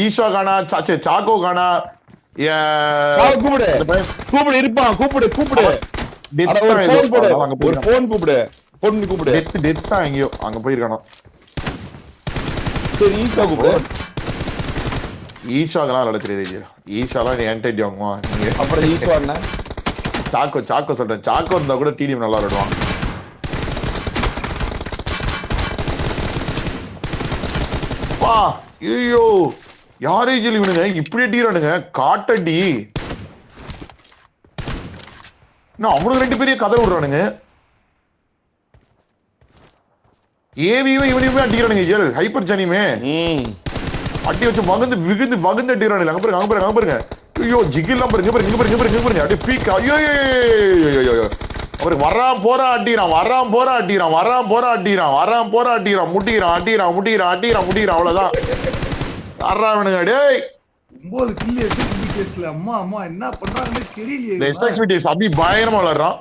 ஈஷா காணா, சாக்கோ காணா. கூப்பிடு கூப்பிடு இருப்பான். கூப்பிடு கூப்பிடு. ஒரு போன் கூப்பிடு. போன் கூப்பிடு. டெத்தா எங்கயோ அங்க போயிருக்கானோ. சரி ஈஷா கூப்பிடு. ஈஷாக்கெல்லாம் விளையாட தெரியாது. ஈஷாலாம் என்டர்டி வாங்குமா நீங்க? அப்புறம் ஈஷா என்ன? சாக்கோ சொல்றேன். சாக்கோ இருந்தா கூட டிடிஎம் நல்லா விளையாடுவான். வா ஐயோ யாரே சொல்லிவிடுங்க இப்படி அடிக்கிறானுங்க. காட்டடி அவனுக்கு 2 பேரையும் கதை விடுறானுங்க. ஏவியும் இவனையுமே அடிக்கிறானுங்க. ஹைப்பர் ஜானியுமே அட்டி வச்சு வகுந்து அடிக்கிறானுங்க. அங்க பாருங்க. ஐயோ ஜிகில்லாம் பாருங்க. அப்படியே பீக். ஐயோ அவருக்கு வரான் போறா அடிக்கிறான். முட்டிக்கிறான். அவ்வளவுதான். அறாவனுங்க டேய் 9 கில் எஸ்எக்ஸ்பி கேஸ்ல. அம்மா என்ன பண்றாங்கன்னு தெரியலையே. இந்த எஸ்எக்ஸ்பி அபி பயங்கரமா விளையாடுறான்.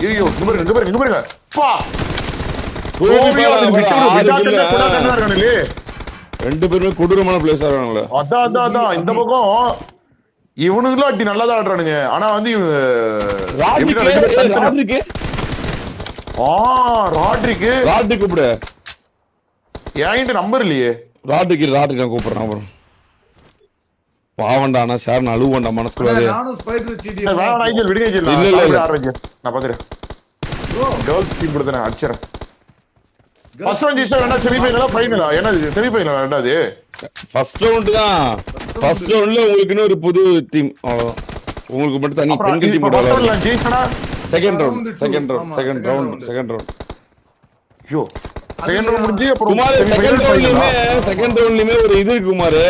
ஐயோ இங்க பாருங்க. பா ரெண்டு பேருமே கொடூரமான பிளேஸ் ஆறானுங்களே. அதான் இந்த பக்கம் இவனுங்களும் அடி நல்லா தான் ஆடுறானுங்க. ஆனா வந்து ராட்ரிக்கு கூப்பிடு. என்கிட்ட நம்பர் இல்லையே. ராட்ரிக்கு நான் கூப்பிடுறேன். பாவண்டானா சார் நான் அழுவண்டா மனசுக்குள்ள. நானும் ஸ்பைடர் டிடி இல்ல நான் பாத்துறேன். கேர்ள்ஸ் டீம் கொடுத்தேன் அடிச்சறேன். ஃபர்ஸ்ட் ரவுண்ட் ஜெயிச்சா வேணா செமிஃபைனலா ஃபைனலா? என்னது செமிஃபைனல் வேண்டாது. ஃபர்ஸ்ட் ரவுண்ட் தான். ஃபர்ஸ்ட் ரவுண்ட்ல உங்களுக்கு இன்னொரு புது டீம் உங்களுக்கு மட்டும் தனி பெண்கள் டீம் ஃபர்ஸ்ட் ரவுண்ட்ல ஜெயிச்சனா செகண்ட் ரவுண்ட். ஐயோ செகண்ட் ரவுண்ட் முடிஞ்சு அப்புறம் குமார் செகண்ட் ரவுண்ட்லயே ஒரு இது இருக்கு குமார்.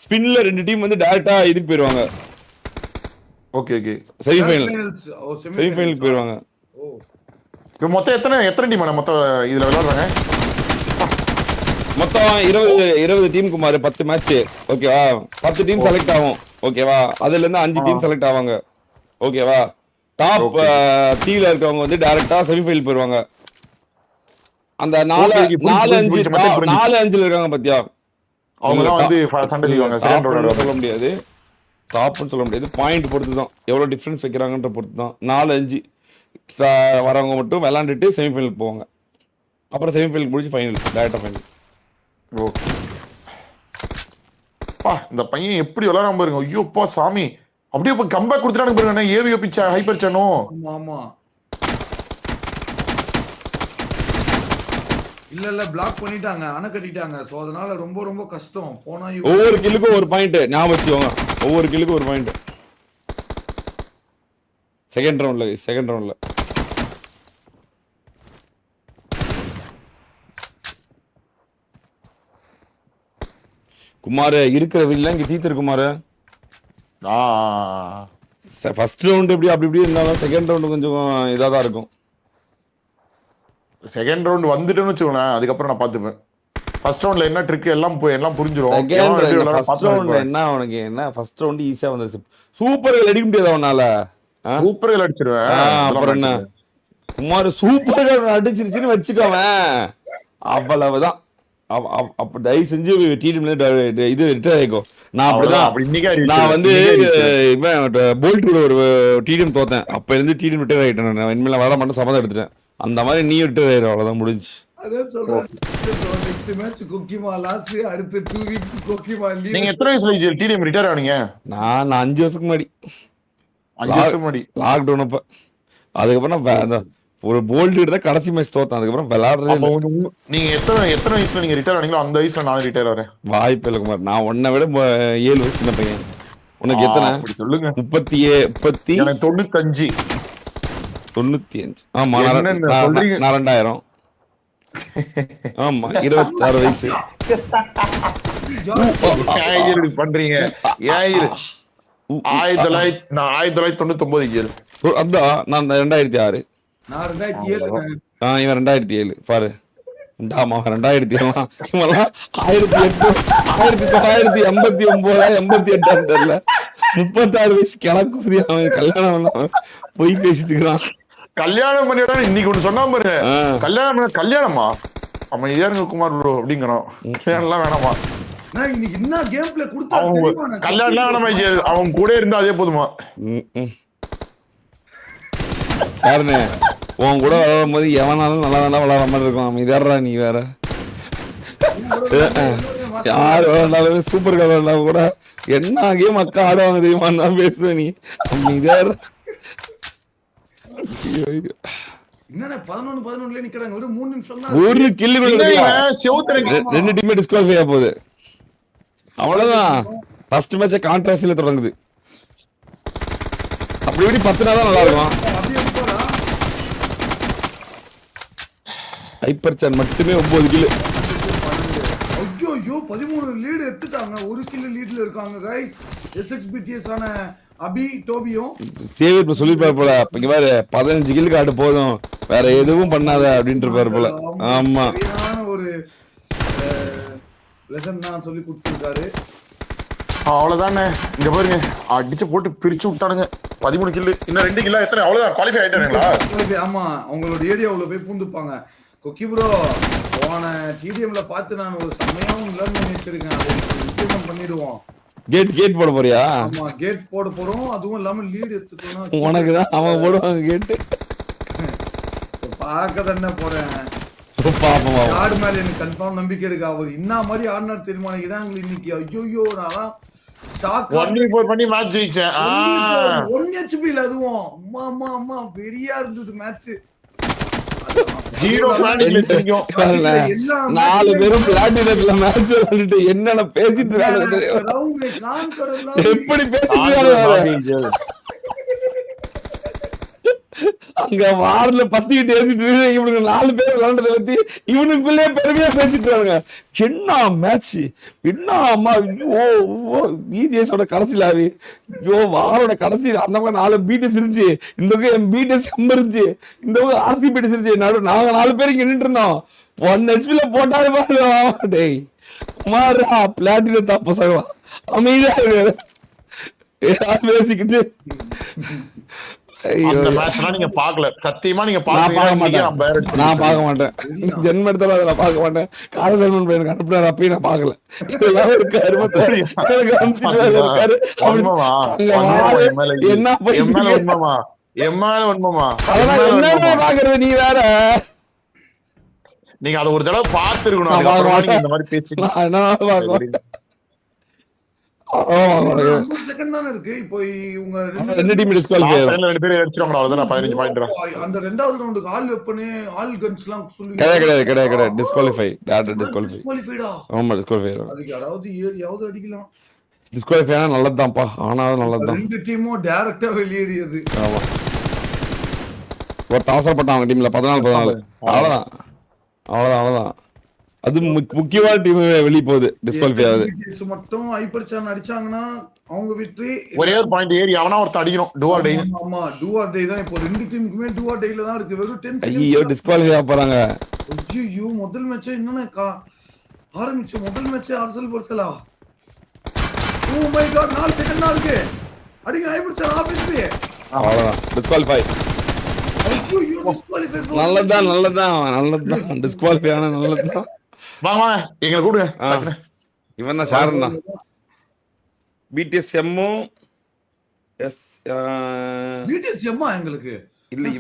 ஸ்பின்ல 2 டீம் வந்து டைரக்டா இதுக்கு போயிடுவாங்க. ஓகே செமிஃபைனலுக்கு போயிடுவாங்க. இப்போ மொத்தம் எத்தனை டீம் மொத்தம் இதுல விளையாடுறாங்க? மொத்தம் 20 டீம் குமார். 10 மேட்ச். ஓகேவா? 10 டீம் செலக்ட் ஆகும். ஓகேவா? அதுல இருந்து 5 டீம் செலக்ட் ஆவாங்க. ஓகேவா? டாப் டீம்ல இருக்கவங்க வந்து டைரக்டா செமிஃபைனல் போயிடுவாங்க. அந்த 4-5 இருக்காங்க பாத்தியா? அவங்க தான் வந்து சண்டை செய்வாங்க. செகண்ட் ரவுண்ட் சொல்ல முடியாது. டாப்னு சொல்ல முடியாது. பாயிண்ட் பொறுத்து தான். எவ்வளவு டிஃபரன்ஸ் வைக்கிறாங்கன்ற பொறுத்து தான். 4-5 வரவங்க மட்டும் விளையாண்டுட்டு செமிஃபைனலுக்கு போவாங்க. அப்புறம் செமிஃபைனல் முடிச்சு ஃபைனல் டைரக்டா ஃபைனல். ஓகே. இந்த பையன் எப்படி விளையாடாம பாருங்க. ஐயோப்பா சாமி அப்படியே இப்ப கம்பேக் கொடுத்துட்டானு பாருங்க. ஏவிஓ பிச்சா ஹைப்பர் சானோ. ஆமா இல்ல பிளாக் பண்ணிட்டாங்க. அணை கட்டிட்டாங்க. சோ அதனால ரொம்ப கஷ்டம். போனா ஒவ்வொரு கில்லுக்கும் ஒரு பாயிண்ட் ஞாபகம் வச்சுக்கோங்க. ஒவ்வொரு கில்லுக்கும் ஒரு பாயிண்ட். செகண்ட் ரவுண்ட்ல குமார் இருக்கிற வில்ல இங்க தீத்துரு குமார். ஃபர்ஸ்ட் ரவுண்ட் அப்படி இருந்தாலும் செகண்ட் ரவுண்ட் கொஞ்சம் இதா தான் இருக்கும். செகண்ட் ரவுண்ட் வந்துட்டேன்னு வச்சுக்கோங்களேன். அதுக்கப்புறம் நான் பாத்துப்பேன். ஃபர்ஸ்ட் ரவுண்ட்ல என்ன ட்ரிக் எல்லாம் புரிஞ்சிரும். ஃபர்ஸ்ட் ரவுண்ட்ல என்ன உனக்கு என்ன ஃபர்ஸ்ட் ரவுண்ட் ஈஸியா வந்துருச்சு. சூப்பர்கள் அடிக்க முடியாது அவனால. சூப்பர்கள் அடிச்சிருவேன். அப்புறம் என்ன குமார் சூப்பர்கள் அடிச்சிருச்சுன்னு வச்சுக்கோவேன். அவ்வளவுதான். அப்ப தயவு செஞ்சு டீம்ல இது ரிட்டையர் ஆயிக்கோ. நான் அப்படிதான். நான் வந்து போல்ட் கூட ஒரு டீம் தோத்தேன். அப்ப இருந்து டீம் ரிட்டையர் ஆயிட்டேன். நான் இனிமேல் வர மாட்டேன் சம்மதம் எடுத்துட்டேன். அந்த மாதிரி நீ ரிட்டையர் ஆயிடும். அவ்வளவுதான் முடிஞ்சு. நீங்க எத்தனை வயசுல டீம் ரிட்டையர் ஆனீங்க? நான் 5 வருஷத்துக்கு முன்னாடி லாக்டவுன் அப்ப. அதுக்கப்புறம் ஒரு போல்ட் தான் கடைசி மேட்ச் தோத்தேன். அதுக்கப்புறம் விளையாடுறதே. நீங்க எத்தனை வயசுல நீங்க ரிட்டையர் ஆனீங்களோ அந்த வயசுல நானும் ரிட்டையர் ஆறேன். வாய்ப்பு இல்லை குமார். நான் உன்னை விட 7 வயசு சின்ன பையன். உனக்கு எத்தனை? சொல்லுங்க. 95. ஆமா நான் 2000. ஆமா 26 வயசு. பண்றீங்க 1999. அதான் நான் 2006. இவன் 2007. பாரு 2007. 1989 தெரியல. 36 வயசு கிழக்கு. அவன் கல்யாணம் போய் பேசிட்டு இருக்கிறான். கல்யாணம் பண்ணிடா இன்னைக்கு ஒண்ணு சொன்னா பாரு. கல்யாணமா அமைதியா இருங்க குமார் ப்ரோ அப்படிங்கிறோம். எல்லாம் வேணாமா நான் இன்னைக்கு என்ன கேம் பிளே கொடுத்தா அவங்க தெரியுமா எனக்கு? கல்யாணம் வேணாமா ஜிஎல், அவங்க கூட இருந்தா அதே போதுமா. சாருண்ணே உன் கூட விளையாடும் போது எவனாலும் நல்லா தானே விளையாட மாதிரி இருக்கும். அமைதியாடுறா நீ வேற. யார் விளையாண்டாலுமே சூப்பர் கார் விளையாண்டா கூட என்ன கேம் அக்கா ஆடுவாங்க தெரியுமா தான் பேசுவ நீ. அமைதியாடுற. என்னடா 11-11 நிக்கிறாங்க. ஒரு 3 நிமிஷம் தான். ஒரு கில்லு கூட செவுத்துறேன். 2 டீமே டிஸ்குவாலிஃபை ஆக போகுது. அவ்வளவுதான். ஃபர்ஸ்ட் மேட்ச் கான்ட்ராஸ்ட்ல தொடங்குது. அப்படி இப்படி 10 நாள் தான் நல்லா இருக்கும். அப்படியே போறா. ஹைப்பர் சான் மட்டுமே 9 கில்லு. ஐயோ 13 லீடு எடுத்துட்டாங்க. 1 கில் லீட்ல இருக்காங்க गाइस. SXBTS ஆன அபி டோபியும் சேவியர் இப்ப சொல்லிருப்பாரு போல. இங்க பாரு 15 கில்லு காட்டு போதும் வேற எதுவும் பண்ணாத அப்படின்ட்டு இருப்பாரு போல. ஆமா சரியான ஒரு லெசன் தான் சொல்லி கொடுத்திருக்காரு. அவ்வளவுதானே. இங்க பாருங்க அடிச்சு போட்டு பிரிச்சு விட்டானுங்க. 13 கில்லு, இன்னும் 2 கில்லா எத்தனை? அவ்வளவுதான் குவாலிஃபை ஆயிட்டானுங்களா? ஆமா அவங்களோட ஏரியாவுல போய் பூந்துப்பாங்க. கொக்கி ப்ரோ போன டிடிஎம்ல பார்த்து நான் ஒரு சமயம் லேர்ன் பண்ணி வச்சிருக்கேன். அதை இம்ப்ளிமெண்ட் பண்ணிடுவோம். கேட் போட போறியா? ஆமா கேட் போட போறோம். அதுவும் இல்லாம லீட் எடுத்துட்டோம்னா உனக்கு தான் அவன் போடுவாங்க கேட். பார்க்க தானே போறேன். பாப்போம் யார் மேல எனக்கு கன்ஃபார்ம் நம்பிக்கை இருக்கு. அவர் என்ன மாதிரி ஆடினார் தெரியுமா இதான் இன்னைக்கு. ஐயோ நான் ஷாக். 1v4 பண்ணி மேட்ச் ஜெயிச்சேன். 1 HP ல அதுவும் அம்மா அம்மா அம்மா பெரியா இருந்தது மேட்ச். 0 பிளானிங்ல தெரியும். 4 பேரும் பிளாட்டினம்ல மேட்ச் விளையாடிட்டு என்னென்ன பேசிட்டு இருக்காங்க தெரியுமா? எப்படி பேசிட்டு இருக்காங்க? அங்க வார்ல பத்திக்கிட்டு ஏசிட்டு இவனுக்கு 4 பேர் விளையாண்டதை பத்தி இவனுக்குள்ளே பெருமையா பேசிட்டு இருக்காங்க. என்ன மேட்ச், என்ன அம்மா. ஐயோ பிஜேஸோட கடைசியில் ஆவி. ஐயோ வாரோட கடைசி அந்த பக்கம் 4 பீட்டஸ் இருந்துச்சு, இந்த பக்கம் என் பீட்டஸ் இருந்துச்சு, இந்த பக்கம் ஆர்சி பீட்டஸ் இருந்துச்சு. நாங்க 4 பேரும் இங்க நின்றுட்டு இருந்தோம். 1 HP போட்டாரு பாரு. டேய் மாறா பிளாட்டினம் தான் பசங்களா. அமைதியா பேசிக்கிட்டு அந்த மேட்ச்லாம் நீங்க பார்க்கல. சத்தியமா நீங்க பாத்தீங்கன்னா நான் பார்க்க மாட்டேன். ஜென்ம எடுத்தாலும் அதை நான் பார்க்க மாட்டேன். காரசல்மன் பையனுக்கு அனுப்புனாரு அப்பயும் நான் பார்க்கல. இதெல்லாம் இருக்காரு என்ன பாக்குறது நீ வேற. நீங்க அதை ஒரு தடவை பார்த்திருக்கணும். இந்த மாதிரி பேச்சு செகண்ட் தான இருக்கு. இப்போ இவங்க 2 டீம் டிஸ்குவாலிஃபை. 2 பேர் அடிச்சிராங்கடா. அவ்வளவுதான் 15 பாயிண்ட். அந்த ரெண்டாவது ரவுண்டுக்கு ஆல் வெப்பன் ஆல் கன்ஸ்லாம் சொல்லி கிடையாது டிஸ்குவாலிஃபை. டாடா டிஸ்குவாலிஃபைடா. ஆமா டிஸ்குவாலிஃபை. அதுக்கு யாராவது ஏறியாவது அடிக்கலாம். டிஸ்குவாலிஃபை ஆனா நல்லதுதான்ப்பா. ஆனாலும் நல்லதுதான். 2 டீமும் டைரக்டா வெளியேறியது. ஆமா ஒரு அவசரப்பட்டான் அவங்க டீம்ல 14 அவ்வளவுதான். அது முக்கியமான டீம் வெளிய போகுது டிஸ்குவாலிஃபை ஆகுது. மட்டும் ஹைப்பர் சான் அடிச்சாங்கன்னா அவங்க வெற்றி. ஒரே ஒரு பாயிண்ட் ஏறி அவனா ஒருத்த அடிக்கணும். Do or die. ஆமா டூ ஆர் டை தான். இப்போ 2 டீமுக்குமே டூ ஆர் டைல தான் இருக்கு. வெறும் 10 செகண்ட். ஐயோ டிஸ்குவாலிஃபை ஆக போறாங்க. ஐயோ முதல் மேட்ச் என்னன்னா ஆரம்பிச்ச முதல் மேட்ச் ஆர்சனல் வர்சலா. ஓ மை காட் 4 செகண்ட் தான் இருக்கு. அடிங்க ஹைப்பர் சான் ஆபீஸ்ல. அவ்வளவுதான் டிஸ்குவாலிஃபை. ஐயோ டிஸ்குவாலிஃபை. நல்லதுதான் டிஸ்குவாலிஃபை ஆனா நல்லதுதான். வாங்க எங்களை கூடுங்க. இவன் தான் ஷாரன் தான். பிடிஎஸ் எம்மும் எஸ் பிடிஎஸ் எம்மா எங்களுக்கு இல்ல